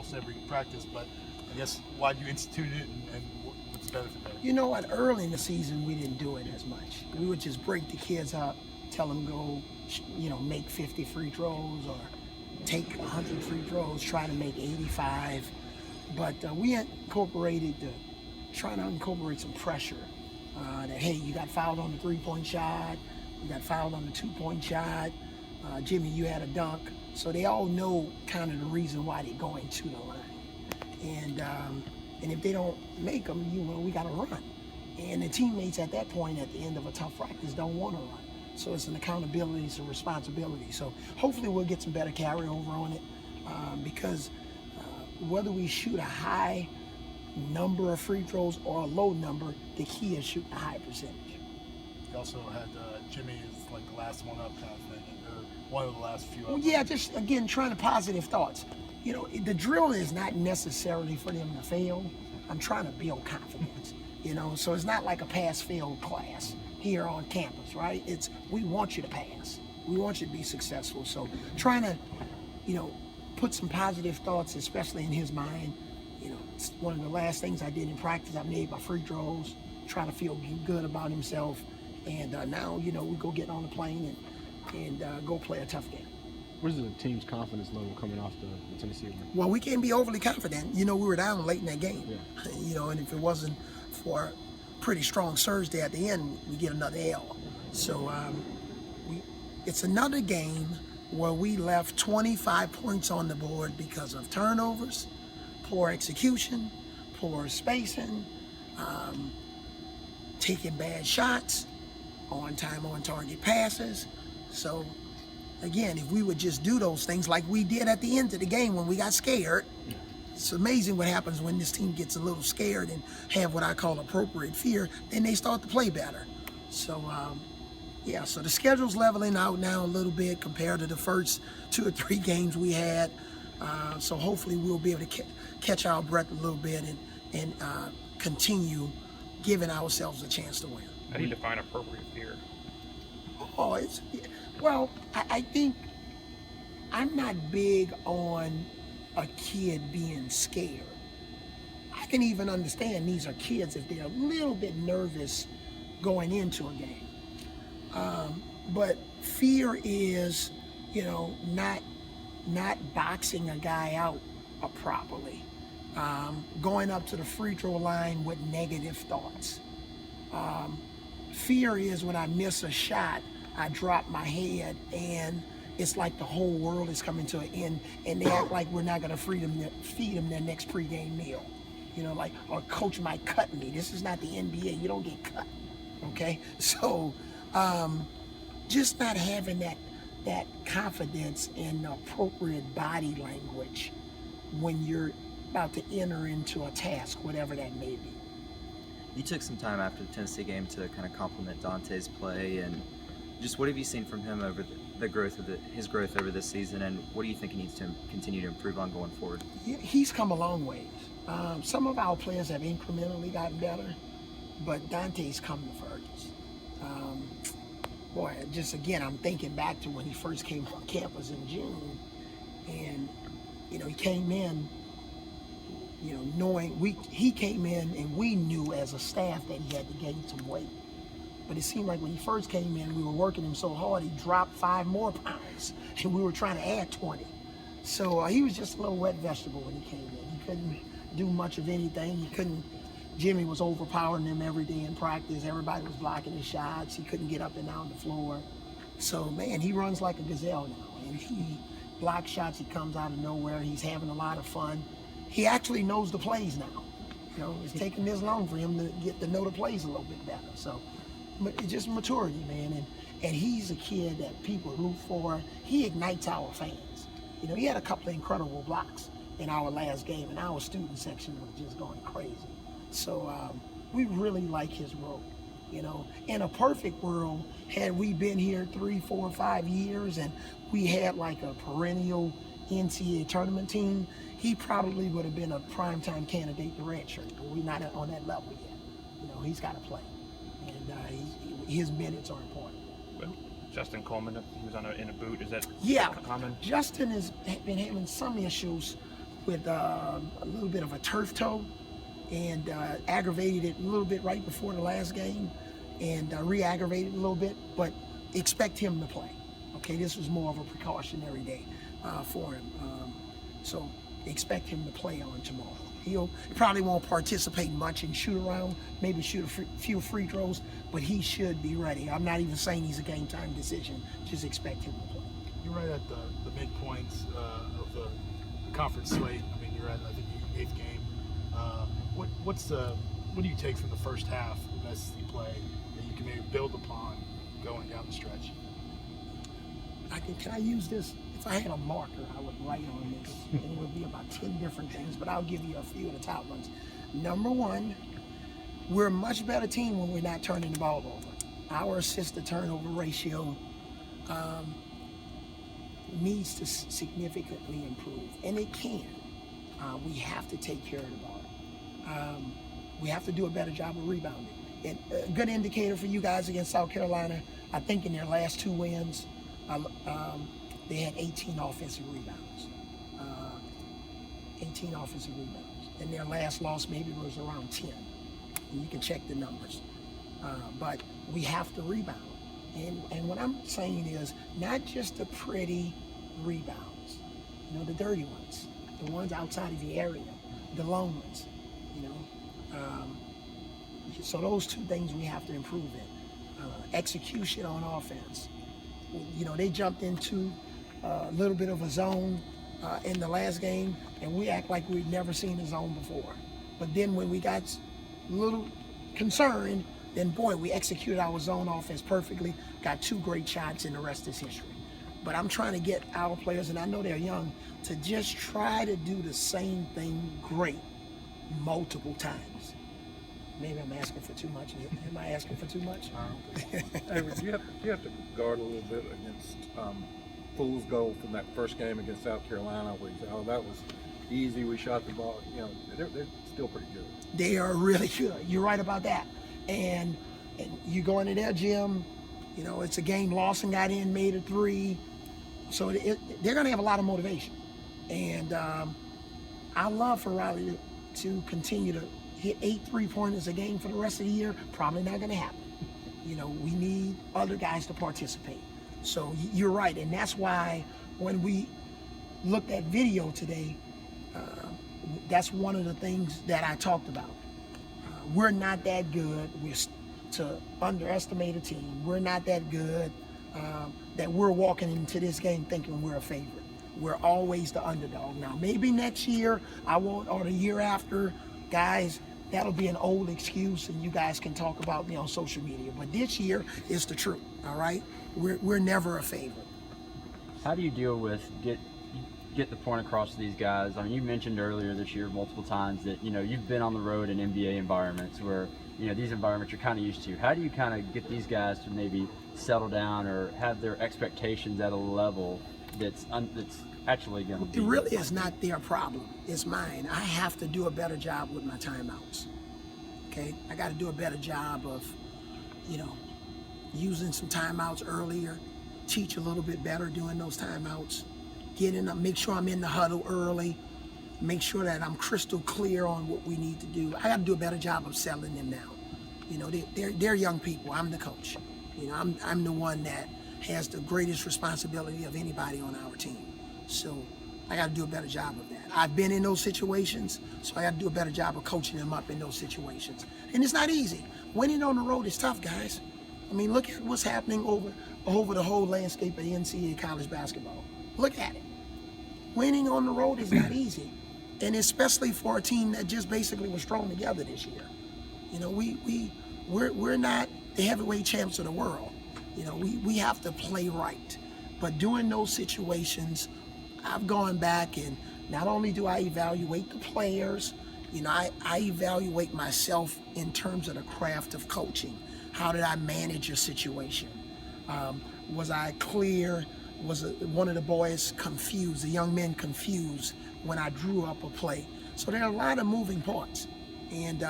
almost every practice, but I guess why do you institute it and what's the benefit there? You know what? Early in the season, we didn't do it as much. We would just break the kids up, tell them go, make 50 free throws or take 100 free throws, try to make 85. But we trying to incorporate some pressure. That, hey, you got fouled on the three-point shot, you got fouled on the two-point shot, Jimmy, you had a dunk. So they all know kind of the reason why they're going to the line. And if they don't make them, we got to run. And the teammates at that point, at the end of a tough practice, don't want to run. So it's an accountability, it's a responsibility. So hopefully we'll get some better carryover on it because whether we shoot a high number of free throws or a low number, the key is shooting a high percentage. You also had Jimmy is like the last one up kind of thing, or one of the last few up. Well, yeah, just again trying to positive thoughts. The drill is not necessarily for them to fail. I'm trying to build confidence. So it's not like a pass-fail class here on campus, right? It's we want you to pass. We want you to be successful. So trying to, put some positive thoughts, especially in his mind. It's one of the last things I did in practice. I made my free throws, trying to feel good about himself. And now, we go get on the plane and go play a tough game. Where's the team's confidence level coming off the Tennessee win? Well, we can't be overly confident. We were down late in that game. Yeah. And if it wasn't for a pretty strong surge there at the end, we get another L. So it's another game where we left 25 points on the board because of turnovers, poor execution, poor spacing, taking bad shots, on-time, on-target passes. So, again, if we would just do those things like we did at the end of the game when we got scared, it's amazing what happens when this team gets a little scared and have what I call appropriate fear, then they start to play better. So, so the schedule's leveling out now a little bit compared to the first 2 or 3 games we had. So hopefully we'll be able to catch our breath a little bit and continue giving ourselves a chance to win. How do you define appropriate fear? I think I'm not big on a kid being scared. I can even understand these are kids if they're a little bit nervous going into a game. But fear is, not boxing a guy out properly, going up to the free throw line with negative thoughts. Fear is when I miss a shot, I drop my head and it's like the whole world is coming to an end and they act like we're not going to feed them their next pregame meal. Or coach might cut me. This is not the NBA. You don't get cut, okay? So just not having that confidence in appropriate body language when you're about to enter into a task, whatever that may be. You took some time after the Tennessee game to kind of compliment Dante's play, and just what have you seen from him over his growth over this season, and what do you think he needs to continue to improve on going forward? He's come a long ways. Some of our players have incrementally gotten better, but Dante's come the furthest. I'm thinking back to when he first came on campus in June, and he came in, he came in and we knew as a staff that he had to gain some weight. But it seemed like when he first came in, we were working him so hard, he dropped 5 more pounds, and we were trying to add 20. So he was just a little wet vegetable when he came in. He couldn't do much of anything. Jimmy was overpowering him every day in practice. Everybody was blocking his shots. He couldn't get up and down the floor. So, man, he runs like a gazelle now. And he blocks shots. He comes out of nowhere. He's having a lot of fun. He actually knows the plays now. It's taking this long for him to get to know the plays a little bit better. So, it's just maturity, man. And he's a kid that people root for. He ignites our fans. He had a couple of incredible blocks in our last game, and our student section was just going crazy. So we really like his role. In a perfect world, had we been here 3, 4, 5 years and we had like a perennial NCAA tournament team, he probably would have been a primetime candidate to redshirt, but we're not on that level yet. He's got to play, and his minutes are important. Well, Justin Coleman, he was in a boot. Is that Yeah, common? Justin has been having some issues with a little bit of a turf toe and aggravated it a little bit right before the last game and re-aggravated it a little bit, but expect him to play. Okay, this was more of a precautionary day for him. So expect him to play on tomorrow. He probably won't participate much in shoot around, maybe shoot a few free throws, but he should be ready. I'm not even saying he's a game time decision, just expect him to play. You're right at the midpoints of the conference slate. I mean, you're at, I think, the 8th game. What do you take from the first half of SEC play that you can maybe build upon going down the stretch? Can I use this? If I had a marker, I would write on this, and it would be about 10 different things, but I'll give you a few of the top ones. Number one, we're a much better team when we're not turning the ball over. Our assist-to-turnover ratio needs to significantly improve, and it can. We have to take care of the ball. We have to do a better job of rebounding. And a good indicator for you guys against South Carolina, I think in their last 2 wins, they had 18 offensive rebounds. 18 offensive rebounds. And their last loss maybe was around 10. And you can check the numbers. But we have to rebound. And what I'm saying is not just the pretty rebounds, the dirty ones, the ones outside of the area, the long ones, So those 2 things we have to improve in. Execution on offense. They jumped into a little bit of a zone in the last game, and we act like we'd never seen a zone before. But then when we got a little concerned, then boy, we executed our zone offense perfectly, got 2 great shots, and the rest is history. But I'm trying to get our players, and I know they're young, to just try to do the same thing great multiple times. Maybe I'm asking for too much. Am I asking for too much? Avery, do you have to guard a little bit against fool's goal from that first game against South Carolina, where you say, "Oh, that was easy. We shot the ball." They're still pretty good. They are really good. You're right about that. And you go into their gym. It's a game. Lawson got in, made a 3, so they're going to have a lot of motivation. And I love for Riley to continue to hit 8 3-pointers a game for the rest of the year. Probably not going to happen. We need other guys to participate. So you're right, and that's why when we looked at video today, that's one of the things that I talked about. We're not that good. To underestimate a team. We're not that good that we're walking into this game thinking we're a favorite. We're always the underdog. Now, maybe next year or the year after, guys, that'll be an old excuse, and you guys can talk about me on social media. But this year is the truth. All right, we're never a favorite. How do you deal with get the point across to these guys? I mean, you mentioned earlier this year multiple times that you've been on the road in NBA environments where these environments you're kind of used to. How do you kind of get these guys to maybe settle down or have their expectations at a level that's actually going to be? It really is not their problem. It's mine. I have to do a better job with my timeouts. Okay, I got to do a better job of, using some timeouts earlier, teach a little bit better during those timeouts, make sure I'm in the huddle early, make sure that I'm crystal clear on what we need to do. I got to do a better job of settling them down. They're young people. I'm the coach. I'm the one that has the greatest responsibility of anybody on our team. So I got to do a better job of that. I've been in those situations, so I got to do a better job of coaching them up in those situations. And it's not easy. Winning on the road is tough, guys. I mean, look at what's happening over the whole landscape of NCAA college basketball. Look at it. Winning on the road is not easy, and especially for a team that just basically was thrown together this year. We're not the heavyweight champs of the world. We have to play right. But during those situations, I've gone back and not only do I evaluate the players, I evaluate myself in terms of the craft of coaching. How did I manage a situation? Was I clear? Was one of the boys confused, the young men confused when I drew up a play? So there are a lot of moving parts. And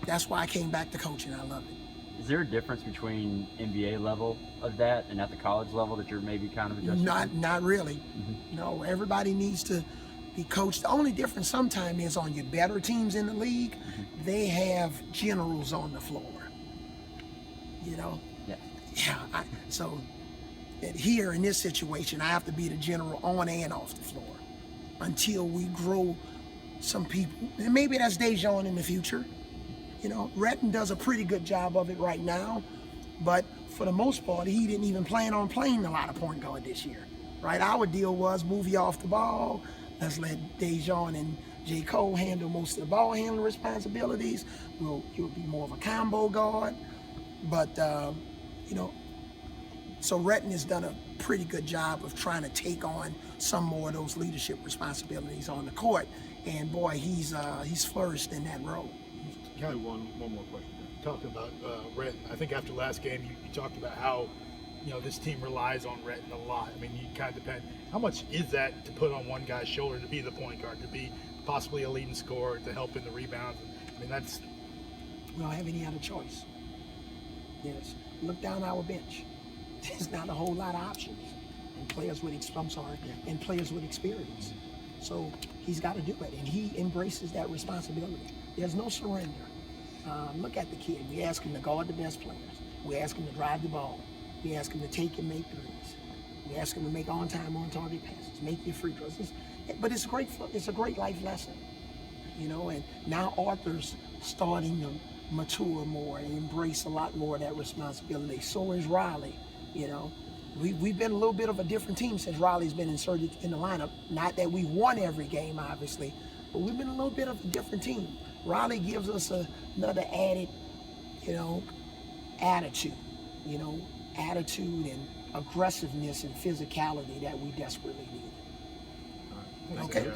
that's why I came back to coaching. I love it. Is there a difference between NBA level of that and at the college level that you're maybe kind of adjusting? Not really. Mm-hmm. No, everybody needs to be coached. The only difference sometimes is on your better teams in the league, they have generals on the floor. You know? Yeah. Yeah. So here in this situation, I have to be the general on and off the floor until we grow some people. And maybe that's Dejon in the future. You know, Retton does a pretty good job of it right now, but for the most part, he didn't even plan on playing a lot of point guard this year, right? Our deal was move you off the ball. Let's let Dejon and J. Cole handle most of the ball handling responsibilities. You'll be more of a combo guard. But, you know, so Retton has done a pretty good job of trying to take on some more of those leadership responsibilities on the court. And boy, he's flourished in that role. Kind of one more question. Talking about Retton, I think after last game you talked about how this team relies on Retton a lot. I mean, you kind of depend. How much is that to put on one guy's shoulder to be the point guard, to be possibly a leading scorer, to help in the rebounds? I mean, that's. We don't have any other choice. Yes, look down our bench. There's not a whole lot of options, and players with and players with experience. So he's got to do it, and he embraces that responsibility. There's no surrender. Look at the kid. We ask him to guard the best players. We ask him to drive the ball. We ask him to take and make threes. We ask him to make on-time, on-target passes, make your free throws. But it's a great life lesson, And now Arthur's starting to mature more and embrace a lot more of that responsibility. So is Riley. We've been a little bit of a different team since Riley's been inserted in the lineup. Not that we've won every game, obviously, but we've been a little bit of a different team. Riley gives us another added, attitude, and aggressiveness and physicality that we desperately need. Okay.